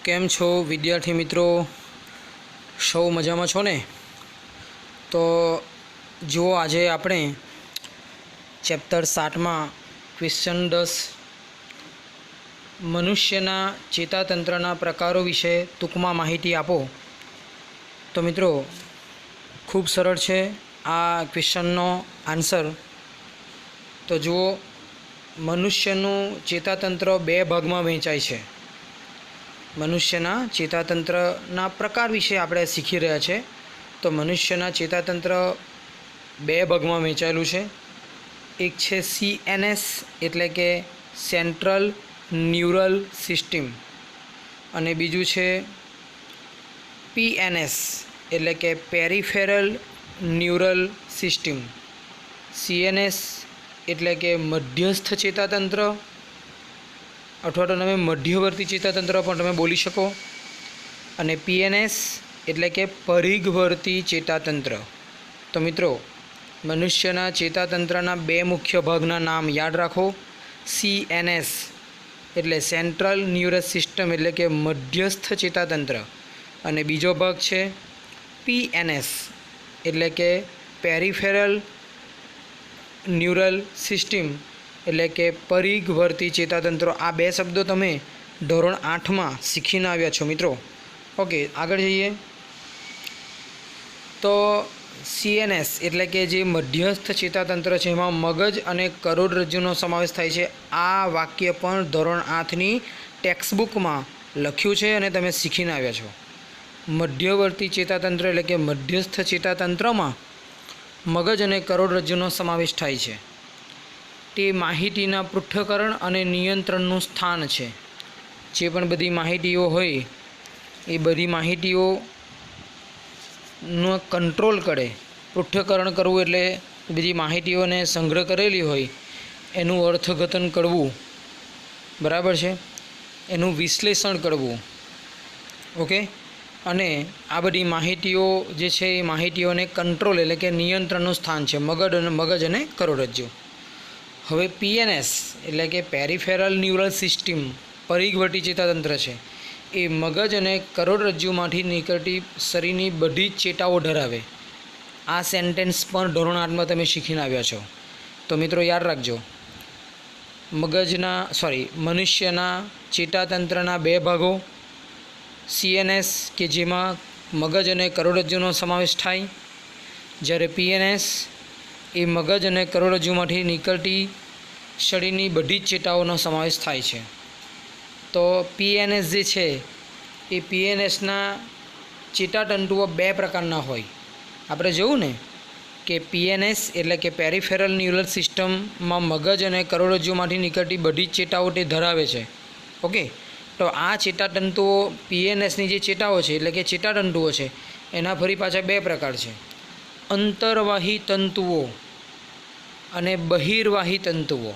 કેમ છો વિદ્યાર્થી મિત્રો? સૌ મજામાં છો ને? તો જુઓ, આજે આપણે ચેપ્ટર 7માં ક્વેશ્ચન 10 મનુષ્યના ચેતાતંત્રના પ્રકારો વિશે ટૂંકમાં માહિતી આપો. તો મિત્રો, ખૂબ સરળ છે આ ક્વેશ્ચનનો આન્સર. તો જુઓ, મનુષ્યનું ચેતાતંત્ર બે ભાગમાં વહેંચાય છે. મનુષ્યના ચેતાતંત્રના પ્રકાર વિશે આપણે શીખી રહ્યા છે. તો મનુષ્યના ચેતાતંત્ર બે ભાગમાં વહેંચાયેલું છે. એક છે CNS એટલે કે સેન્ટ્રલ ન્યુરલ સિસ્ટમ, અને બીજું છે PNS એટલે કે પેરિફેરલ ન્યુરલ સિસ્ટમ. CNS એટલે કે મધ્યસ્થ ચેતાતંત્ર, અથવા તો તમે મધ્યવર્તી ચેતાતંત્ર પણ તમે બોલી શકો, અને PNS એટલે કે પરિઘવર્તી ચેતાતંત્ર. તો મિત્રો, મનુષ્યના ચેતાતંત્રના બે મુખ્ય ભાગના નામ યાદ રાખો. CNS એટલે સેન્ટ્રલ ન્યુરલ સિસ્ટમ એટલે કે મધ્યસ્થ ચેતાતંત્ર, અને બીજો ભાગ છે PNS એટલે કે પેરિફેરલ ન્યુરલ સિસ્ટમ એટલે કે પરિઘવર્તી ચેતાતંત્રો. આ બે શબ્દો તમે ધોરણ 8માં શીખીને આવ્યા છો મિત્રો. ઓકે, આગળ જઈએ. તો CNS એટલે કે જે મધ્યસ્થ ચેતાતંત્ર છે, એમાં મગજ અને કરોડરજ્જુનો સમાવેશ થાય છે. આ વાક્ય પણ ધોરણ 8ની ટેક્સ્ટબુકમાં લખ્યું છે અને તમે શીખીને આવ્યા છો. મધ્યવર્તી ચેતાતંત્ર એટલે કે મધ્યસ્થ ચેતાતંત્રમાં મગજ અને કરોડરજ્જુનો સમાવેશ થાય છે. તે માહિતીના પૃથ્થકરણ અને નિયંત્રણનું સ્થાન છે. જે પણ બધી માહિતીઓ હોય એ બધી માહિતીઓનો કંટ્રોલ કરે. પૃથ્થકરણ કરવું એટલે બધી માહિતીઓને સંગ્રહ કરેલી હોય એનું અર્થઘટન કરવું, બરાબર છે, એનું વિશ્લેષણ કરવું. ઓકે, અને આ બધી માહિતીઓ જે છે એ માહિતીઓને કંટ્રોલ એટલે કે નિયંત્રણનું સ્થાન છે મગજ અને કરોડરજ્જુ. હવે PNS એટલે કે પેરિફેરલ ન્યુરલ સિસ્ટમ પરિઘવર્તી ચેતાતંત્ર છે. એ મગજ અને કરોડરજ્જુમાંથી નીકળતી શરીરની બધી જ ચેતાઓ ધરાવે. આ સેન્ટેન્સ પણ ધોરણ 8માં તમે શીખીને આવ્યા છો. તો મિત્રો યાદ રાખજો, મનુષ્યના ચેતાતંત્રના બે ભાગો, CNS કે જેમાં મગજ અને કરોડરજ્જુનો સમાવેશ થાય, જ્યારે PNS એ મગજ અને કરોડરજ્જુમાંથી નીકળતી શરીરની બધી જ ચેતાઓનો સમાવેશ થાય છે. તો PNS જે છે એ PNSના ચેતાતંતુઓ બે પ્રકારના હોય. આપણે જોયું ને કે PNS એટલે કે પેરિફેરલ ન્યુરલ સિસ્ટમમાં મગજ અને કરોડરજ્જુમાંથી નીકળતી બધી જ ચેતાઓ તે ધરાવે છે. ઓકે, તો આ ચેતાતંતુઓ PNSની જે ચેતાઓ છે એટલે કે ચેતાતંતુઓ છે એના ફરી પાછા બે પ્રકાર છે: અંતર્વાહી તંતુઓ અને બહિર્વાહી તંતુઓ.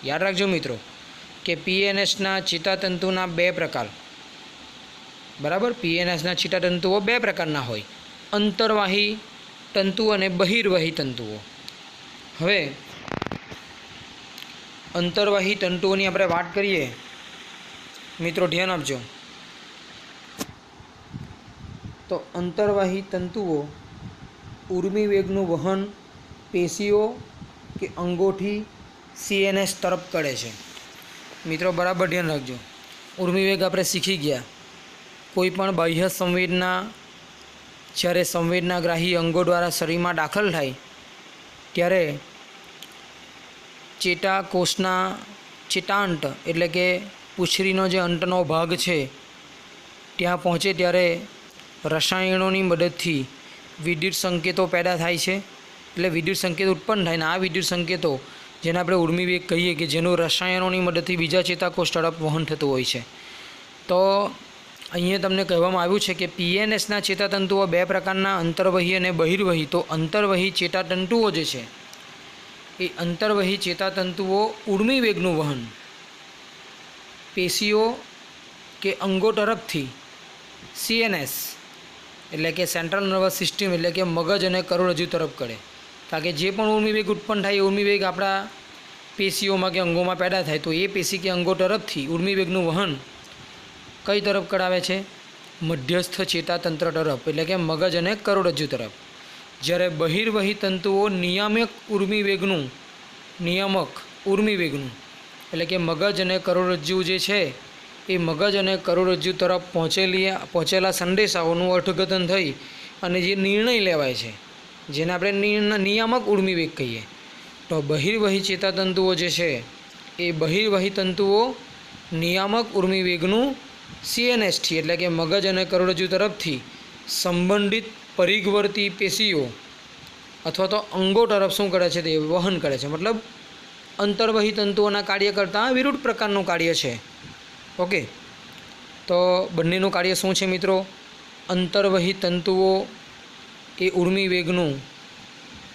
યાદ રાખજો મિત્રો કે PNSના ચેતાતંતુના બે પ્રકાર, બરાબર. PNSના ચેતાતંતુઓ બે પ્રકારના હોય: અંતર્વાહી તંતુ અને બહિર્વાહી તંતુઓ. હવે અંતર્વાહી તંતુઓની આપણે વાત કરીએ મિત્રો, ધ્યાન આપજો. તો અંતર્વાહી તંતુઓ ઉર્મી વેગનું વહન પેશીઓ કે અંગોથી CNS તરફ કરે છે. મિત્રો બરાબર ધ્યાન રાખજો. ઉર્મી વેગ આપણે શીખી ગયા. કોઈ પણ બાહ્ય સંવેદના જ્યારે સંવેદનાગ્રાહી અંગો દ્વારા શરીરમાં દાખલ થાય ત્યારે ચેતાકોષના ચેતાંત એટલે કે પૂંછડીનો જે અંતનો ભાગ છે ત્યાં પહોંચે ત્યારે રસાયણોની મદદથી વિદ્યુત સંકેતો પેદા થાય છે. એટલે વિદ્યુત સંકેતો ઉત્પન્ન થાય ને આ વિદ્યુત સંકેતો જેને આપણે ઉર્મી વેગ કહીએ કે જેનું રસાયણોની મદદથી બીજા ચેતાકોષ તરફ વહન થતું હોય છે. તો અહીંયા તમને કહેવામાં આવ્યું છે કે PNSના ચેતાતંતુઓ બે પ્રકારના, અંતર્વહી અને બહિર્વહી. તો અંતર્વહી ચેતાતંતુઓ જે છે એ અંતર્વહી ચેતાતંતુઓ ઉર્મી વેગનું વહન પેશીઓ કે અંગો તરફથી CNS એટલે કે સેન્ટ્રલ નર્વસ સિસ્ટમ એટલે કે મગજ અને કરોડરજ્જુ તરફ કરે. કારણ કે જે પણ ઉર્મી વેગ ઉત્પન્ન થાય એ ઉર્મી વેગ આપણા પેશીઓમાં કે અંગોમાં પેદા થાય, તો એ પેશી કે અંગો તરફથી ઉર્મી વેગનું વહન કઈ તરફ કરાવે છે? મધ્યસ્થ ચેતાતંત્ર તરફ, એટલે કે મગજ અને કરોડરજ્જુ તરફ. જ્યારે બહિર્વહી તંતુઓ નિયામક ઉર્મી વેગનું એટલે કે મગજ અને કરોડરજ્જુ જે છે એ મગજ અને કરોડરજ્જુ તરફ પહોંચેલા સંદેશાઓનું અર્થઘટન થઈ અને જે નિર્ણય લેવાય છે, જેને આપણે નિયામક ઉર્મી વેગ કહીએ. તો બહિર્વહી ચેતાતંતુઓ જે છે એ બહિર્વહી તંતુઓ નિયામક ઉર્મી વેગનું CNSથી એટલે કે મગજ અને કરોડરજ્જુ તરફથી સંબંધિત પરિઘવર્તી પેશીઓ અથવા તો અંગો તરફ શું કરે છે? તે વહન કરે છે. મતલબ અંતર્વહી તંતુઓના કાર્ય કરતાં વિરુદ્ધ પ્રકારનું કાર્ય છે. ઓકે, તો બંનેનું કાર્ય શું છે મિત્રો? અંતર્વહી તંતુઓ એ ઉર્મી વેગનું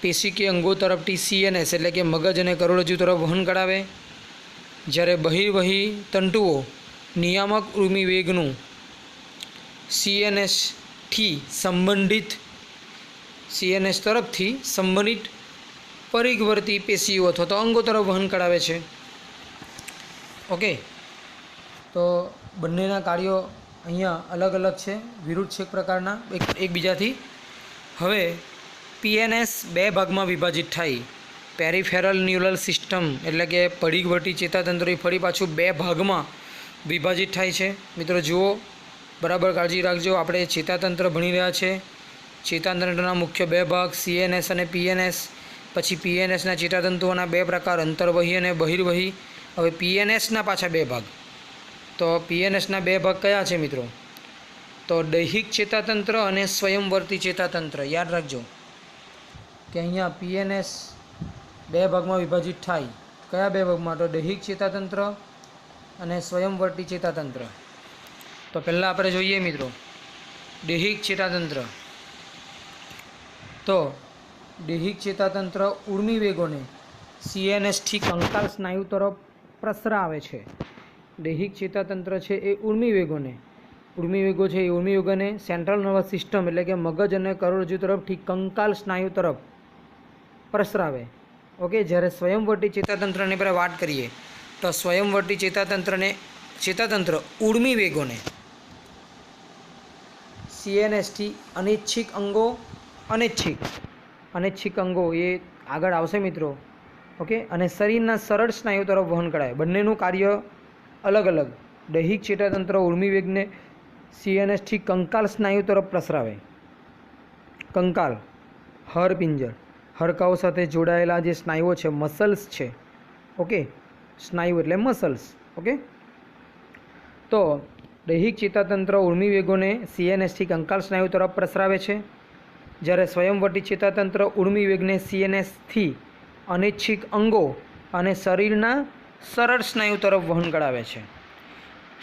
પેશી કે અંગો તરફથી CNS એટલે કે મગજ અને કરોડરજ્જુ તરફ વહન કરાવે. જ્યારે બહિર્વહી તંતુઓ નિયામક ઉર્મી વેગનું CNS તરફથી સંબંધિત પરિઘવર્તી પેશીઓ અથવા તો અંગો તરફ વહન કરાવે છે. ઓકે, તો બંનેના કાર્યો અહીંયા અલગ અલગ છે, વિરુદ્ધ છે એક પ્રકારના એકબીજાથી. હવે PNS બે ભાગમાં વિભાજિત થાય. પેરિફેરલ ન્યુરલ સિસ્ટમ એટલે કે પરિઘવર્તી ચેતાતંત્ર ફરી પાછું બે ભાગમાં વિભાજિત થાય છે. મિત્રો જુઓ, બરાબર કાળજી રાખજો. આપણે ચેતાતંત્ર ભણી રહ્યા છે. ચેતાતંત્રના મુખ્ય બે ભાગ CNS અને PNS. પછી PNSના ચેતાતંતુઓના બે પ્રકાર, અંતર્વહી અને બહિર્વહી. હવે PNSના પાછા બે ભાગ. તો PNSના બે ભાગ કયા છે મિત્રો? તો દૈહિક ચેતાતંત્ર અને સ્વયંવર્તી ચેતાતંત્ર. યાદ રાખજો કે અહીંયા PNS બે ભાગમાં વિભાજિત થાય. કયા બે ભાગમાં? તો દૈહિક ચેતાતંત્ર અને સ્વયંવર્તી ચેતાતંત્ર. તો પહેલાં આપણે જોઈએ મિત્રો દૈહિક ચેતાતંત્ર. તો દૈહિક ચેતાતંત્ર ઉર્મી વેગોને CNSથી કંકાલ સ્નાયુ તરફ પ્રસરાવે છે. દૈહિક ચેતાતંત્ર છે એ ઉર્મી વેગો છે એ ઉર્મી વેગોને સેન્ટ્રલ નર્વસ સિસ્ટમ એટલે કે મગજ અને કરોડરજ્જુ તરફથી કંકાલ સ્નાયુ તરફ પ્રસરાવે. ઓકે, જ્યારે સ્વયંવર્તી ચેતાતંત્રની આપણે વાત કરીએ તો સ્વયંવર્તી ચેતાતંત્ર ઉર્મી વેગોને CNSથી અનૈચ્છિક અંગો એ આગળ આવશે મિત્રો. ઓકે, અને શરીરના સરળ સ્નાયુ તરફ વહન કરાય. બંનેનું કાર્ય અલગ અલગ. દૈહિક ચેતાતંત્ર ઉર્મી વેગને CNSથી કંકાલ સ્નાયુ તરફ પ્રસરાવે. કંકાલ, હાડપિંજર, હાડકાઓ સાથે જોડાયેલા જે સ્નાયુઓ છે, મસલ્સ છે. ઓકે, સ્નાયુ એટલે મસલ્સ. ઓકે, તો દૈહિક ચેતાતંત્ર ઉર્મી વેગોને CNSથી કંકાલ સ્નાયુ તરફ પ્રસરાવે છે. જ્યારે સ્વયંવર્તી ચેતાતંત્ર ઉર્મી વેગને CNSથી અનૈચ્છિક અંગો અને શરીરના સરળ સ્નાયુ તરફ વહન કરાવે છે.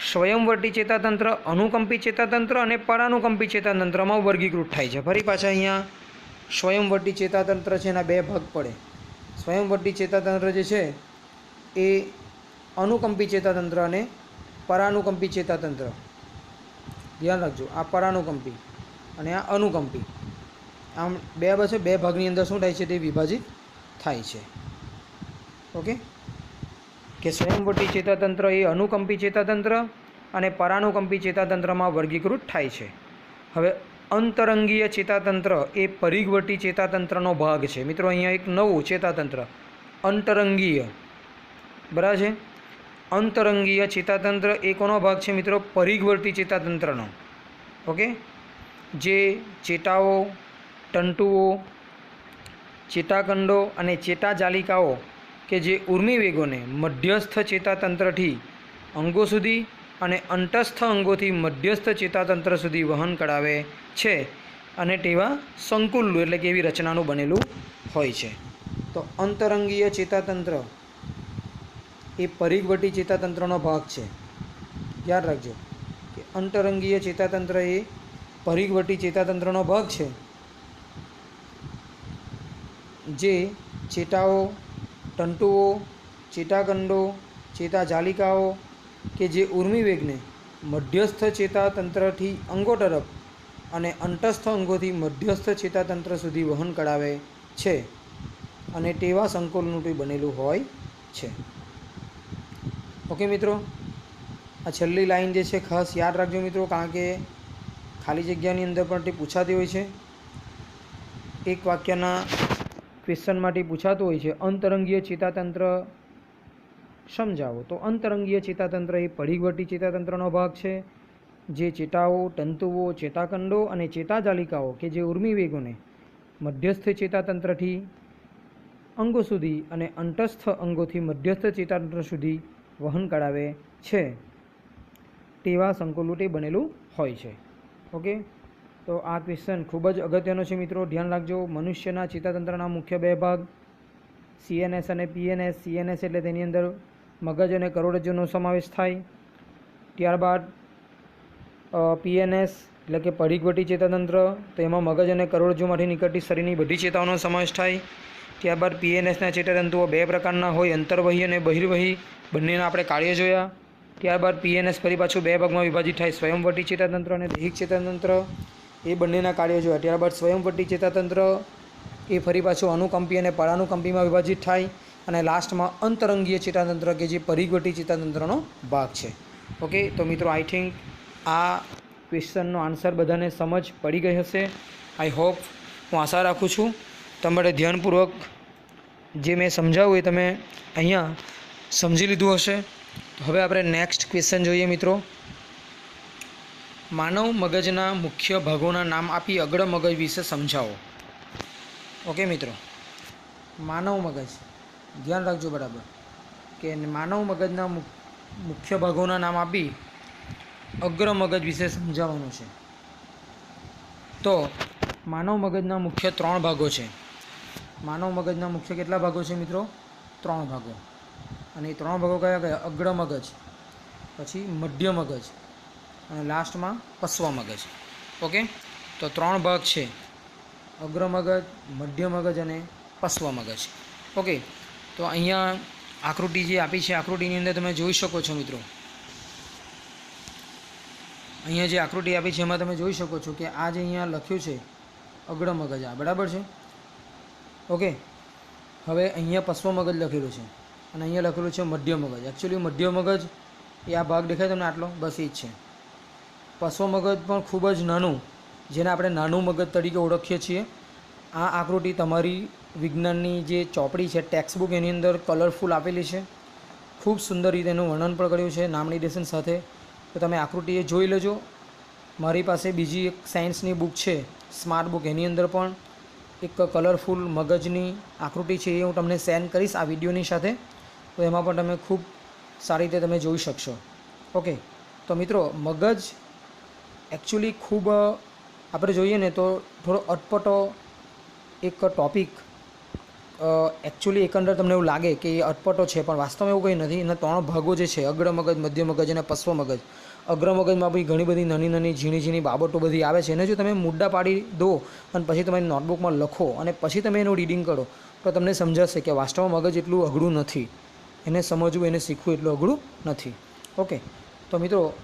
સ્વયંવર્તી ચેતાતંત્ર અનુકંપી ચેતાતંત્ર અને પરાનુકંપી ચેતાતંત્રમાં વર્ગીકૃત થાય છે. ફરી પાછા અહીંયા સ્વયંવર્તી ચેતાતંત્ર છે એના બે ભાગ પડે. સ્વયંવર્તી ચેતાતંત્ર જે છે એ અનુકંપી ચેતાતંત્ર અને પરાનુકંપી ચેતાતંત્ર. ધ્યાન રાખજો, આ પરાનુકંપી અને આ અનુકંપી. આમ બે ભાગની અંદર શું થાય છે? તે વિભાજિત થાય છે. ઓકે, કે સ્વયંવર્તી ચેતાતંત્ર એ અનુકંપી ચેતાતંત્ર અને પરાનુકંપી ચેતાતંત્રમાં વર્ગીકૃત થાય છે. હવે અંતરંગીય ચેતાતંત્ર એ પરિઘવર્તી ચેતાતંત્રનો ભાગ છે. મિત્રો અહીંયા એક નવું ચેતાતંત્ર અંતરંગીય, બરાબર છે? અંતરંગીય ચેતાતંત્ર એ કોનો ભાગ છે મિત્રો? પરિઘવર્તી ચેતાતંત્રનો. ઓકે, જે ચેતાઓ, તંતુઓ, ચેતાકંડો અને ચેતાજાલિકાઓ કે જે ઉર્મી વેગોને મધ્યસ્થ ચેતાતંત્રથી અંગો સુધી અને અંતસ્થ અંગોથી મધ્યસ્થ ચેતાતંત્ર સુધી વહન કરાવે છે અને તેવા સંકુલ એટલે કે એવી રચનાનું બનેલું હોય છે. તો અંતરંગીય ચેતાતંત્ર એ પરિઘવર્તી ચેતાતંત્રનો ભાગ છે. યાદ રાખજો કે અંતરંગીય ચેતાતંત્ર એ પરિઘવર્તી ચેતાતંત્રનો ભાગ છે, જે ચેતાઓ, તંતુઓ, ચેતાકંડો, ચેતાજાલિકાઓ કે જે ઉર્મી વેગને મધ્યસ્થ ચેતાતંત્રથી અંગો તરફ અને અંતસ્થ અંગોથી મધ્યસ્થ ચેતાતંત્ર સુધી વહન કરાવે છે અને તેવા સંકુલનું બનેલું હોય છે. ઓકે મિત્રો, આ છેલ્લી લાઈન જે છે ખાસ યાદ રાખજો મિત્રો, કારણ કે ખાલી જગ્યાની અંદર પણ તે પૂછાતી હોય છે. એક વાક્યના ક્વેશ્ચનમાંથી પૂછાતું હોય છે અંતરંગીય ચેતાતંત્ર સમજાવો. તો અંતરંગીય ચેતાતંત્ર એ પડીઘવટી ચેતાતંત્રનો ભાગ છે, જે ચેતાઓ, તંતુઓ, ચેતાખંડો અને ચેતાજાલિકાઓ કે જે ઉર્મિ વેગોને મધ્યસ્થ ચેતાતંત્રથી અંગો સુધી અને અંતસ્થ અંગોથી મધ્યસ્થ ચેતાતંત્ર સુધી વહન કરાવે છે, તેવા સંકુલોથી બનેલું હોય છે. ઓકે, તો આ ક્વેશ્ચન ખૂબ જ અગત્યનો છે મિત્રો, ધ્યાન રાખજો. મનુષ્યના ચેતાતંત્રના મુખ્ય બે ભાગ CNS અને PNS. CNS એટલે તેની અંદર મગજ અને કરોડરજ્જુનો સમાવેશ થાય. ત્યારબાદ PNS એટલે કે પડીઘવટી ચેતાતંત્ર, તો એમાં મગજ અને કરોડરજ્જુમાંથી નીકળતી શરીરની બધી ચેતાઓનો સમાવેશ થાય. ત્યારબાદ PNSના ચેતાતંતુઓ બે પ્રકારના હોય, અંતર્વહી અને બહિર્વહી, બંનેના આપણે કાર્ય જોયા. ત્યારબાદ PNS ફરી પાછું બે ભાગમાં વિભાજિત થાય, સ્વયંવર્તી ચેતાતંત્ર અને દૈહિક ચેતાતંત્ર, એ બંનેના કાર્યો જોયા. ત્યારબાદ સ્વયંવર્તી ચેતાતંત્ર એ ફરી પાછું અનુકંપી અને પરાનુકંપીમાં વિભાજિત થાય, અને લાસ્ટમાં અંતરંગીય ચેતાતંત્ર કે જે પરીઘવટી ચેતાતંત્રનો ભાગ છે. ઓકે, તો મિત્રો આઈ થિંક આ ક્વેશ્ચનનો આન્સર બધાને સમજ પડી ગઈ હશે. આઈ હોપ, હું આશા રાખું છું તમારે ધ્યાનપૂર્વક જે મેં સમજાવ્યું એ તમે અહીંયા સમજી લીધું હશે. તો હવે આપણે નેક્સ્ટ ક્વેશ્ચન જોઈએ મિત્રો. માનવ મગજના મુખ્ય ભાગોના નામ આપી અગ્ર મગજ વિશે સમજાવો. ઓકે મિત્રો, માનવ મગજ ધ્યાન રાખજો બરાબર, કે માનવ મગજના મુખ્ય ભાગોના નામ આપી અગ્ર મગજ વિશે સમજાવવાનું છે. તો માનવ મગજના મુખ્ય 3 ભાગો છે. માનવ મગજના મુખ્ય કેટલા ભાગો છે મિત્રો? 3 ભાગો. અને એ 3 ભાગો કયા કયા? અગ્ર મગજ, પછી મધ્ય મગજ અને લાસ્ટમાં પશ્વ મગજ. ઓકે, તો 3 ભાગ છે, અગ્ર મગજ, મધ્ય મગજ અને પશ્વ મગજ. ઓકે, તો અહીંયા આકૃતિ જે આપી છે, આકૃતિની અંદર તમે જોઈ શકો છો મિત્રો, અહીંયા જે આકૃતિ આપી છે એમાં તમે જોઈ શકો છો કે આ જે અહીંયા લખ્યું છે અગ્ર મગજ, આ બરાબર છે. ઓકે, હવે અહીંયા પશ્વ મગજ લખેલું છે અને અહીંયા લખેલું છે મધ્ય મગજ. એકચ્યુઅલી મધ્ય મગજ એ આ ભાગ દેખાય તમને આટલો, બસ એ જ છે. પશ્વ મગજ પણ ખૂબ જ નાનું, જેને આપણે નાનું મગજ તરીકે ઓળખીએ છીએ. આ આકૃતિ તમારી વિજ્ઞાનની જે ચોપડી છે, ટેક્સ્ટબુક, એની અંદર કલરફુલ આપેલી છે. ખૂબ સુંદર રીતે એનું વર્ણન પણ કર્યું છે નામનિર્દેશન સાથે. તો તમે આકૃતિ એ જોઈ લેજો. મારી પાસે બીજી એક સાયન્સની બુક છે, સ્માર્ટ બુક, એની અંદર પણ એક કલરફુલ મગજની આકૃતિ છે, એ હું તમને સેન્ડ કરીશ આ વિડીયોની સાથે. તો એમાં પણ તમે ખૂબ સારી રીતે તમે જોઈ શકશો. ઓકે, તો મિત્રો મગજ એકચ્યુઅલી ખૂબ આપણે જોઈએ ને તો થોડો અટપટો એક ટૉપિક. એકચ્યુઅલી એકંદર તમને એવું લાગે કે એ અટપટો છે, પણ વાસ્તવમાં એવું કંઈ નથી. એના 3 ભાગો જે છે, અગ્ર મગજ, મધ્ય મગજ અને પશ્વ મગજ. અગ્ર મગજમાં બી ઘણી બધી નાની નાની ઝીણી ઝીણી બાબતો બધી આવે છે. એને જો તમે મુદ્દા પાડી દો અને પછી તમારી નોટબુકમાં લખો અને પછી તમે એનું રીડિંગ કરો, તો તમને સમજાશે કે વાસ્તવમાં મગજ એટલું અઘરું નથી. એને સમજવું, એને શીખવું એટલું અઘરું નથી. ઓકે, તો મિત્રો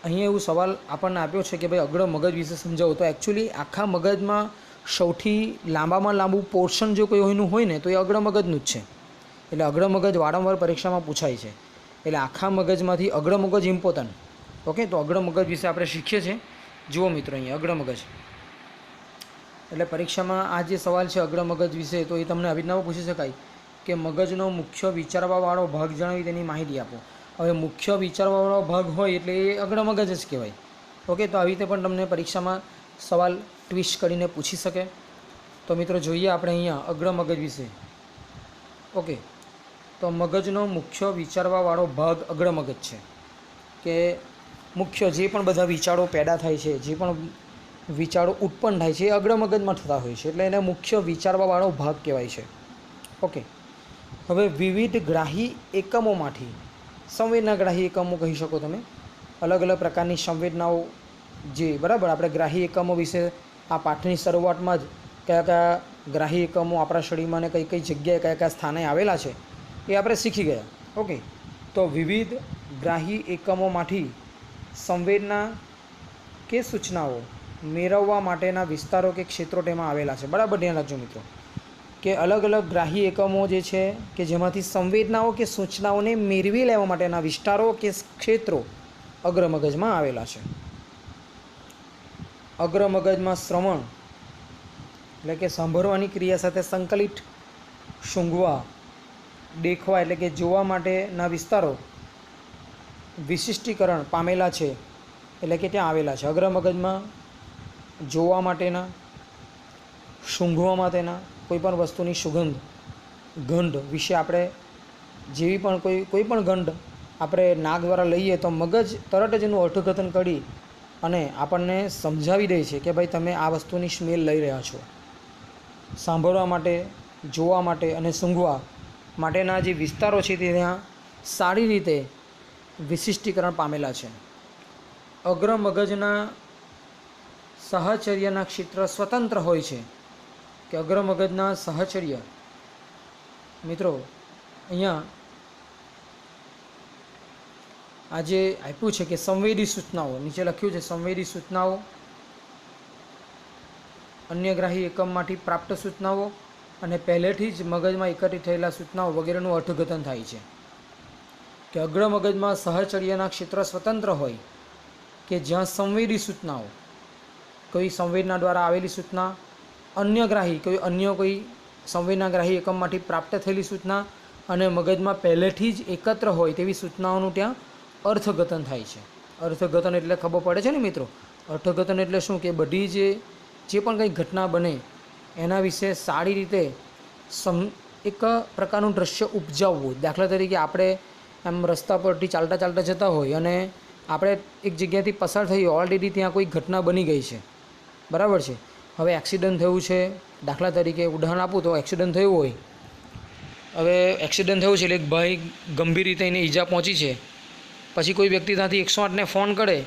અહીંયા એવું સવાલ આપણને આપ્યો છે કે ભાઈ અગ્ર મગજ વિશે સમજાવો. તો એકચ્યુઅલી આખા મગજમાં સૌથી લાંબામાં લાંબુ પોર્શન જો કોઈ એનું હોય ને તો એ અગ્ર મગજનું જ છે. એટલે અગ્ર મગજ વારંવાર પરીક્ષામાં પૂછાય છે. એટલે આખા મગજમાંથી અગ્ર મગજ ઇમ્પોર્ટન્ટ. ઓકે, તો અગ્ર મગજ વિશે આપણે શીખીએ છીએ. જુઓ મિત્રો, અહીંયા અગ્ર મગજ એટલે પરીક્ષામાં આ જે સવાલ છે અગ્ર મગજ વિશે, તો એ તમને આવી રીતના પૂછી શકાય કે મગજનો મુખ્ય વિચારવાવાળો ભાગ જણાવી તેની માહિતી આપો. હવે મુખ્ય વિચારવાવાળો ભાગ હોય એટલે એ અગ્ર મગજ જ કહેવાય. ઓકે, તો આવી રીતે પણ તમને પરીક્ષામાં સવાલ ટ્વિસ્ટ કરીને પૂછી શકે. તો મિત્રો જોઈએ આપણે અહીંયા અગ્ર મગજ વિશે. ઓકે, તો મગજનો મુખ્ય વિચારવાવાળો ભાગ અગ્ર મગજ છે. કે મુખ્ય જે પણ બધા વિચારો પેદા થાય છે, જે પણ વિચારો ઉત્પન્ન થાય છે, એ અગ્ર મગજમાં થતા હોય છે. એટલે એને મુખ્ય વિચારવાવાળો ભાગ કહેવાય છે. ઓકે, હવે વિવિધ ગ્રાહી એકમોમાંથી, સંવેદનાગ્રાહી એકમો કહી શકો તમે, અલગ અલગ પ્રકારની સંવેદનાઓ જે બરાબર આપણે ગ્રાહી એકમો વિશે આ પાઠની શરૂઆતમાં જ કયા કયા ગ્રાહી એકમો આપણા શરીરમાં ને કઈ કઈ જગ્યાએ કયા કયા સ્થાને આવેલા છે એ આપણે શીખી ગયા. ઓકે, તો વિવિધ ગ્રાહી એકમોમાંથી સંવેદના કે સૂચનાઓ મેળવવા માટેના વિસ્તારો કે ક્ષેત્રો તેમાં આવેલા છે. બરાબર ધ્યાન રાખજો મિત્રો, કે અલગ અલગ ગ્રાહી એકમો જે છે કે જેમાંથી સંવેદનાઓ કે સૂચનાઓને મેળવી લેવા માટેના વિસ્તારો કે ક્ષેત્રો અગ્ર મગજમાં આવેલા છે. અગ્ર મગજમાં શ્રવણ એટલે કે સાંભળવાની ક્રિયા સાથે સંકલિત સૂંઘવા, દેખવા એટલે કે જોવા માટેના વિસ્તારો વિશિષ્ટીકરણ પામેલા છે, એટલે કે ત્યાં આવેલા છે. અગ્ર મગજમાં જોવા માટેના, સૂંઘવા માટેના, કોઈ પણ વસ્તુની સુગંધ, ગંધ વિશે આપણે જેવી પણ કોઈ પણ ગંધ આપણે નાક દ્વારા લઈએ તો મગજ તરત જ એનું અર્થઘટન કરી અને આપણને સમજાવી દે છે કે ભાઈ તમે આ વસ્તુની સ્મેલ લઈ રહ્યા છો. સાંભળવા માટે, જોવા માટે અને સૂંઘવા માટેના જે વિસ્તારો છે તે ત્યાં સારી રીતે વિશિષ્ટીકરણ પામેલા છે. અગ્ર મગજના સાહચર્યના ક્ષેત્ર સ્વતંત્ર હોય છે કે અગ્ર મગજના સાહચર્ય, મિત્રો અહીંયા આજે આપ્યું છે કે સંવેદી સૂચનાઓ, નીચે લખ્યું છે સંવેદી સૂચનાઓ, અન્યગ્રાહી એકમમાંથી પ્રાપ્ત સૂચનાઓ અને પહેલેથી જ મગજમાં એકત્રિત થયેલા સૂચનાઓ વગેરેનું અર્થઘટન થાય છે. કે અગ્ર મગજમાં સાહચર્યના ક્ષેત્ર સ્વતંત્ર હોય કે જ્યાં સંવેદી સૂચનાઓ, કોઈ સંવેદના દ્વારા આવેલી સૂચના, અન્યગ્રાહી કોઈ સંવેદનાગ્રાહી એકમમાંથી પ્રાપ્ત થયેલી સૂચના અને મગજમાં પહેલેથી જ એકત્ર હોય તેવી સૂચનાઓનું ત્યાં અર્થઘટન થાય છે. અર્થઘટન એટલે ખબર પડે છે ને મિત્રો, અર્થઘટન એટલે શું કે બધી જે પણ કંઈ ઘટના બને એના વિશે સારી રીતે એક પ્રકારનું દ્રશ્ય ઉપજાવવું. દાખલા તરીકે આપણે એમ રસ્તા પરથી ચાલતા ચાલતા જતા હોય અને આપણે એક જગ્યાથી પસાર થઈએ, ઓલરેડી ત્યાં કોઈ ઘટના બની ગઈ છે, બરાબર છે. હવે એક્સિડન્ટ થયું છે, દાખલા તરીકે ઉદાહરણ આપું તો એક્સિડન્ટ થયું હોય, હવે એક્સિડન્ટ થયું છે એટલે એક ભાઈ ગંભીર રીતે એને ઈજા પહોંચી છે. પછી કોઈ વ્યક્તિ ત્યાંથી 108ને ફોન કરે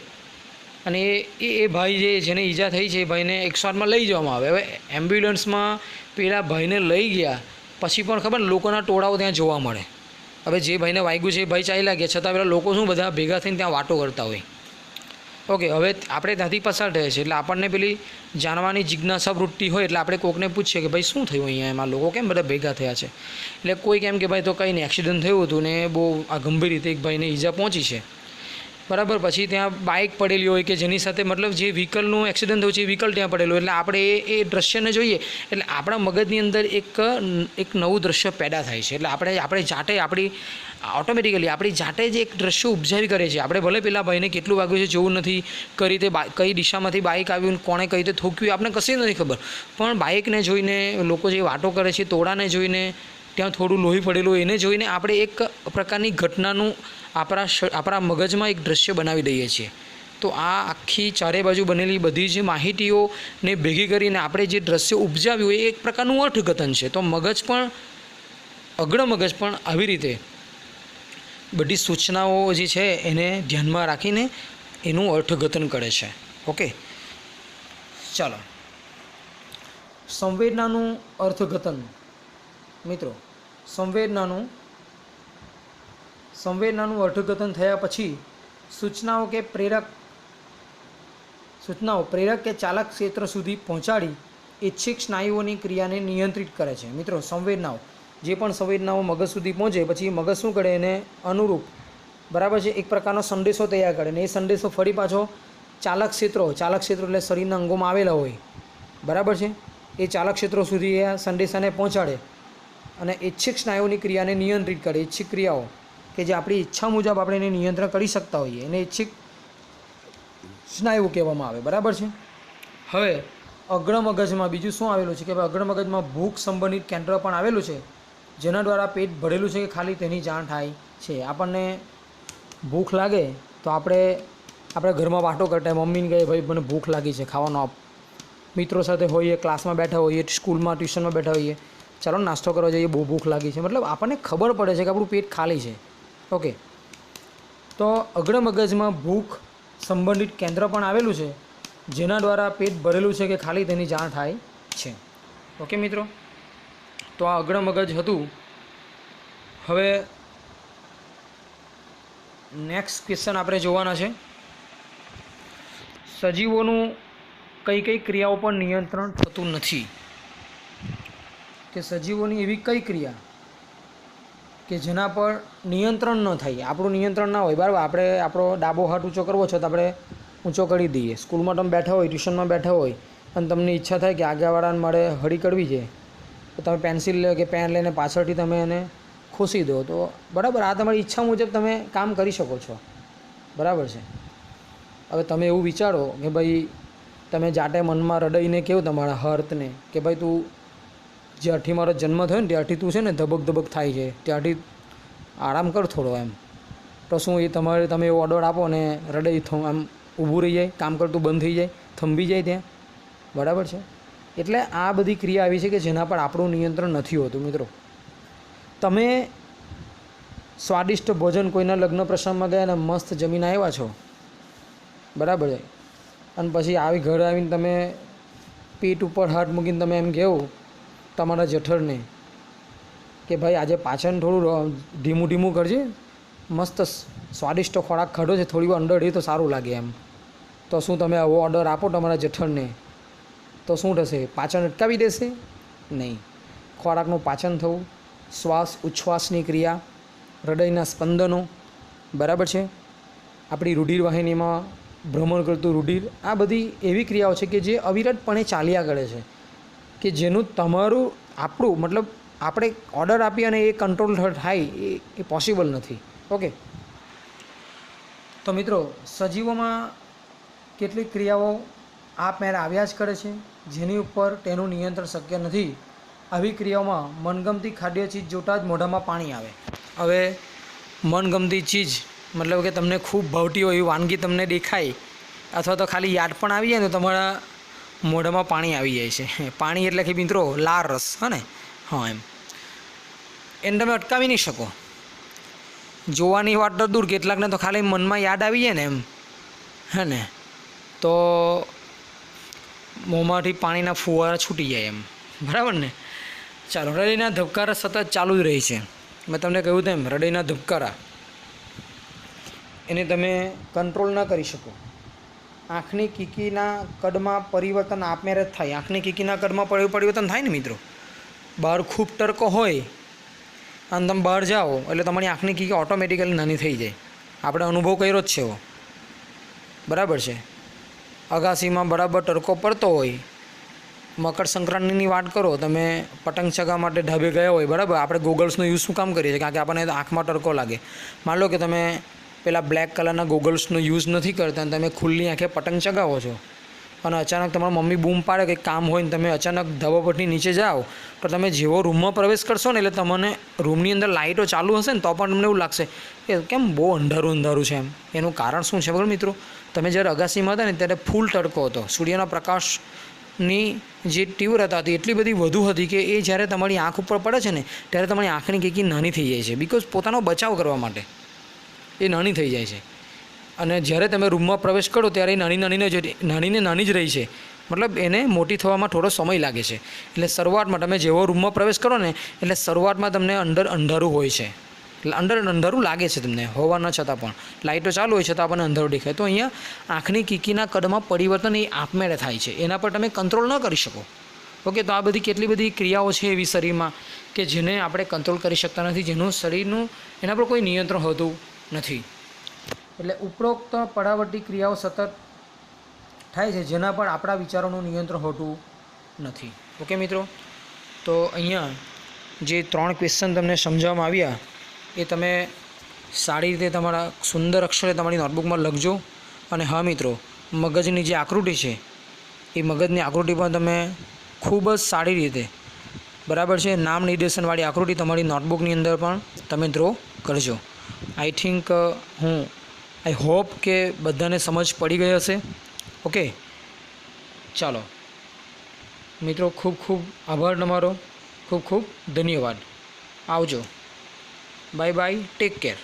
અને એ ભાઈ જેને ઈજા થઈ છે એ ભાઈને 108માં લઈ જવામાં આવે. હવે એમ્બ્યુલન્સમાં પેલા ભાઈને લઈ ગયા પછી પણ ખબર લોકોના ટોળાઓ ત્યાં જોવા મળે. હવે જે ભાઈને વાગ્યું છે એ ભાઈ ચાલ્યા ગયા, છતાં પેલા લોકો શું બધા ભેગા થઈને ત્યાં વાતો કરતા હોય. ઓકે, હવે આપણે ત્યાંથી પસાર થયા છે એટલે આપણને પેલી જાણવાની જિજ્ઞાસા વૃત્તિ હોય એટલે આપણે કોઈકને પૂછીએ કે ભાઈ શું થયું અહીંયા, એમાં લોકો કેમ બધા ભેગા થયા છે. એટલે કોઈ કેમ કે ભાઈ તો કંઈ નહીં, એક્સિડન્ટ થયું હતું ને બહુ આ ગંભીર રીતે એક ભાઈને ઈજા પહોંચી છે, બરાબર. પછી ત્યાં બાઇક પડેલી હોય કે જેની સાથે મતલબ જે વ્હીકલનું એક્સિડન્ટ થયું છે એ વ્હીકલ ત્યાં પડેલું, એટલે આપણે એ દ્રશ્યને જોઈએ એટલે આપણા મગજની અંદર એક નવું દ્રશ્ય પેદા થાય છે. એટલે આપણે જાતે ઓટોમેટિકલી આપણી જાતે જ એક દ્રશ્ય ઉપજાવી કરે છે. આપણે ભલે પેલા ભાઈને કેટલું વાગ્યું છે જોવું નથી, કઈ રીતે કઈ દિશામાંથી બાઇક આવ્યું, કોણે કઈ રીતે ઠોક્યું આપણે કશી નથી ખબર, પણ બાઇકને જોઈને, લોકો જે વાતો કરે છે તોડાને જોઈને, ત્યાં થોડું લોહી પડેલું એને જોઈને આપણે એક પ્રકારની ઘટનાનું આપણા મગજમાં એક દ્રશ્ય બનાવી દઈએ છીએ. તો આ આખી ચારે બાજુ બનેલી બધી જ માહિતીઓને ભેગી કરીને આપણે જે દ્રશ્ય ઉપજાવ્યું એ એક પ્રકારનું અર્થઘટન છે. તો મગજ પણ, અગ્ર મગજ પણ આવી રીતે બધી સૂચનાઓ જે છે એને ધ્યાનમાં રાખીને એનું અર્થઘટન કરે છે. ઓકે, ચાલો. સંવેદનાનું અર્થઘટન, મિત્રો સંવેદનાનું અર્થઘટન થયા પછી સૂચનાઓ પ્રેરક કે ચાલક ક્ષેત્ર સુધી પહોંચાડી ઈચ્છિત સ્નાયુઓની ક્રિયાને નિયંત્રિત કરે છે. મિત્રો સંવેદનાઓ, જે પણ સંવેદનાઓ મગજ સુધી પહોંચે પછી મગજ શું કરે, એને અનુરૂપ, બરાબર છે, એક પ્રકારનો સંદેશો તૈયાર કરે ને એ સંદેશો ફરી પાછો ચાલક ક્ષેત્રો એટલે શરીરના અંગોમાં આવેલા હોય, બરાબર છે, એ ચાલક ક્ષેત્રો સુધી એ સંદેશાને પહોંચાડે અને ઈચ્છિત સ્નાયુઓની ક્રિયાને નિયંત્રિત કરે. ઈચ્છિત ક્રિયાઓ કે જે આપણી ઈચ્છા મુજબ આપણે એને નિયંત્રણ કરી શકતા હોઈએ એને ઈચ્છિત સ્નાયુ કહેવામાં આવે, બરાબર છે. હવે અગ્ર મગજમાં બીજું શું આવેલું છે કે અગ્ર મગજમાં ભૂખ સંબંધિત કેન્દ્ર પણ આવેલું છે, જેના દ્વારા પેટ ભરેલું છે કે ખાલી તેની જાણ થાય છે. આપણને ભૂખ લાગે તો આપણે ઘરમાં વાતો કરતા હોય, મમ્મીને કહે ભાઈ મને ભૂખ લાગી છે, ખાવાનો આપ. મિત્રો સાથે હોઈએ, ક્લાસમાં બેઠા હોઈએ, સ્કૂલમાં ટ્યુશનમાં બેઠા હોઈએ, ચાલો નાસ્તો કરવા જઈએ, બહુ ભૂખ લાગી છે, મતલબ આપણને ખબર પડે છે કે આપણું પેટ ખાલી છે. ઓકે, તો અગ્ર મગજમાં ભૂખ સંબંધિત કેન્દ્ર પણ આવેલું છે, જેના દ્વારા પેટ ભરેલું છે કે ખાલી તેની જાણ થાય છે. ઓકે મિત્રો, તો આ અગ્ર મગજ હતું. હવે નેક્સ્ટ ક્વેશ્ચન આપણે જોવાના છે, સજીવોનું કઈ ક્રિયાઓ પર નિયંત્રણ થતું નથી, કે સજીવોની એવી કઈ ક્રિયા કે જેના પર નિયંત્રણ ન થાય, આપણું નિયંત્રણ ના હોય, બરાબર. આપણે આપણો ડાબો હાથ ઊંચો કરવો છે તો આપણે ઊંચો કરી દઈએ. સ્કૂલમાં તમે બેઠા હોય, ટ્યુશનમાં બેઠા હોય અને તમને ઈચ્છા થાય કે આગળવાળાને મારે હળી કરવી છે, તો તમે પેન્સિલ લે કે પેન લઈને પાછળથી તમે એને ખોસી દો, તો બરાબર આ તમારી ઈચ્છા મુજબ તમે કામ કરી શકો છો, બરાબર છે. હવે તમે એવું વિચારો કે ભાઈ તમે જાતે મનમાં રડાઈને કહો તમારા હર્તને કે ભાઈ તું જ્યારથી મારો જન્મ થયો ને ત્યારથી તું છે ને ધબક ધબક થાય છે, ત્યારથી આરામ કર થોડો એમ. તો શું એ તમે એવો ઓર્ડર આપો ને હૃદય આમ ઊભું રહી જાય, કામ કરતું બંધ થઈ જાય, થંભી જાય ત્યાં, બરાબર છે. એટલે આ બધી ક્રિયા આવી છે કે જેના પર આપણું નિયંત્રણ નથી હોતું. મિત્રો, તમે સ્વાદિષ્ટ ભોજન કોઈના લગ્ન પ્રસંગમાં ગયા અને મસ્ત જમીને આવ્યા છો, બરાબર છે, અને પછી આવી ઘરે આવીને તમે પીઠ ઉપર હાથ મૂકીને તમે એમ કહો તમારા જઠરને કે ભાઈ આજે પાચન થોડું ધીમું ધીમું કરજે, મસ્ત સ્વાદિષ્ટ ખોરાક ખાધો છે, થોડી વાર અંદર રહી તો સારું લાગે એમ. તો શું તમે આવો ઓર્ડર આપો તમારા જઠરને તો શું થશે? પાચન અટકાવી દેશે? નહીં. ખોરાકનું પાચન થવું, શ્વાસ ઉચ્છ્વાસની ક્રિયા, હૃદયના સ્પંદનો, બરાબર છે, આપણી રુધિરવાહિનીમાં ભ્રમણ કરતું રુધિર, આ બધી એવી ક્રિયાઓ છે કે જે અવિરતપણે ચાલ્યા કરે છે, કે જેનું તમારું આપણું મતલબ આપણે ઓર્ડર આપી અને એ કંટ્રોલ થાય એ પોસિબલ નથી. ઓકે, તો મિત્રો સજીવોમાં કેટલીક ક્રિયાઓ આપમેળે આવ્યા જ કરે છે જેની ઉપર તેનું નિયંત્રણ શક્ય નથી. આવી ક્રિયાઓમાં મનગમતી ખાદ્ય ચીજ જોતાં જ મોઢામાં પાણી આવે. હવે મનગમતી ચીજ મતલબ કે તમને ખૂબ ભાવતી હોય એવી વાનગી તમને દેખાય અથવા તો ખાલી યાદ પણ આવી જાય ને તમારા મોઢામાં પાણી આવી જાય છે. પાણી એટલે કે મિત્રો લાળ રસ, હા ને, હા એમ. એને તમે અટકાવી નહીં શકો. જોવાની વાત તો દૂર, કેટલાકને તો ખાલી મનમાં યાદ આવી જાય ને એમ, હે ને, તો મોંમાંથી પાણીના ફુવારા છૂટી જાય એમ, બરાબર ને. ચાલો, હૃદયના ધબકારા સતત ચાલુ જ રહે છે. મેં તમને કહ્યું તેમ હૃદયના ધબકારા એને તમે કંટ્રોલ ન કરી શકો. આંખની કીકીના કદમાં પરિવર્તન આપમેળે જ થાય. આંખની કીકીના કદમાં પરિવર્તન થાય ને મિત્રો. બહાર ખૂબ તડકો હોય અને તમે બહાર જાઓ એટલે તમારી આંખની કીકી ઓટોમેટિકલી નાની થઈ જાય. આપણે અનુભવ કર્યો જ છે એવો, બરાબર છે. અગાસીમાં બરાબર તડકો પડતો હોય, મકર સંક્રાંતિની વાત કરો, તમે પતંગ ચગવા માટે ઢાબે ગયા હોય, બરાબર, આપણે ગોગલ્સનો યુઝ શું કામ કરીએ છીએ? કારણ કે આપણને આંખમાં તડકો લાગે. માન લો કે તમે પેલા બ્લેક કલરના ગોગલ્સનો યુઝ નથી કરતા અને તમે ખુલ્લી આંખે પતંગ ચગાવો છો અને અચાનક તમારા મમ્મી બૂમ પાડે કંઈક કામ હોય ને તમે અચાનક ધાબા પરથી નીચે જાઓ, તો તમે જેવો રૂમમાં પ્રવેશ કરશો ને એટલે તમને રૂમની અંદર લાઇટો ચાલુ હશે ને તો પણ તમને એવું લાગશે કે કેમ બહુ અંધારું અંધારું છે એમ. એનું કારણ શું છે બરાબર મિત્રો? તમે જ્યારે અગાસીમાં હતા ને ત્યારે ફૂલ તડકો હતો, સૂર્યના પ્રકાશની જે તીવ્રતા હતી એટલી બધી વધુ હતી કે એ જ્યારે તમારી આંખ ઉપર પડે છે ને ત્યારે તમારી આંખની કીકી નાની થઈ જાય છે. બિકોઝ પોતાનો બચાવ કરવા માટે એ નાની થઈ જાય છે. અને જ્યારે તમે રૂમમાં પ્રવેશ કરો ત્યારે એ નાની જ રહી છે, મતલબ એને મોટી થવામાં થોડો સમય લાગે છે. એટલે શરૂઆતમાં તમે જેવો રૂમમાં પ્રવેશ કરો ને એટલે શરૂઆતમાં તમને અંદર અંધારું હોય છે, એટલે અંદર અંધારું લાગે છે તમને હોવા ન છતાં પણ, લાઇટો ચાલુ હોય છતાં આપણને અંધારું દેખાય. તો અહીંયા આંખની કીકીના કદમાં પરિવર્તન એ આપમેળે થાય છે, એના પર તમે કંટ્રોલ ન કરી શકો. ઓકે, તો આ બધી કેટલી બધી ક્રિયાઓ છે એવી શરીરમાં કે જેને આપણે કંટ્રોલ કરી શકતા નથી, જેનું શરીરનું એના પર કોઈ નિયંત્રણ હોતું નથી. એટલે ઉપરોક્ત પરાવર્તી ક્રિયાઓ સતત થાય છે જેના પર આપણા વિચારોનું નિયંત્રણ હોતું નથી. ઓકે મિત્રો, તો અહીંયા જે 3 ક્વેશ્ચન તમને સમજાવવામાં આવ્યા એ તમે સારી રીતે તમારા સુંદર અક્ષરે તમારી નોટબુકમાં લખજો. અને હા મિત્રો, મગજની જે આકૃતિ છે એ મગજની આકૃતિ પણ તમે ખૂબ જ સારી રીતે, બરાબર છે, નામ નિર્દેશનવાળી આકૃતિ તમારી નોટબુકની અંદર પણ તમે ડ્રો કરજો. આઈ હોપ કે બધાને સમજ પડી ગઈ હશે. ઓકે, ચાલો મિત્રો, ખૂબ ખૂબ આભાર તમારો, ખૂબ ખૂબ ધન્યવાદ. આવજો, બાય બાય, ટેક કેર.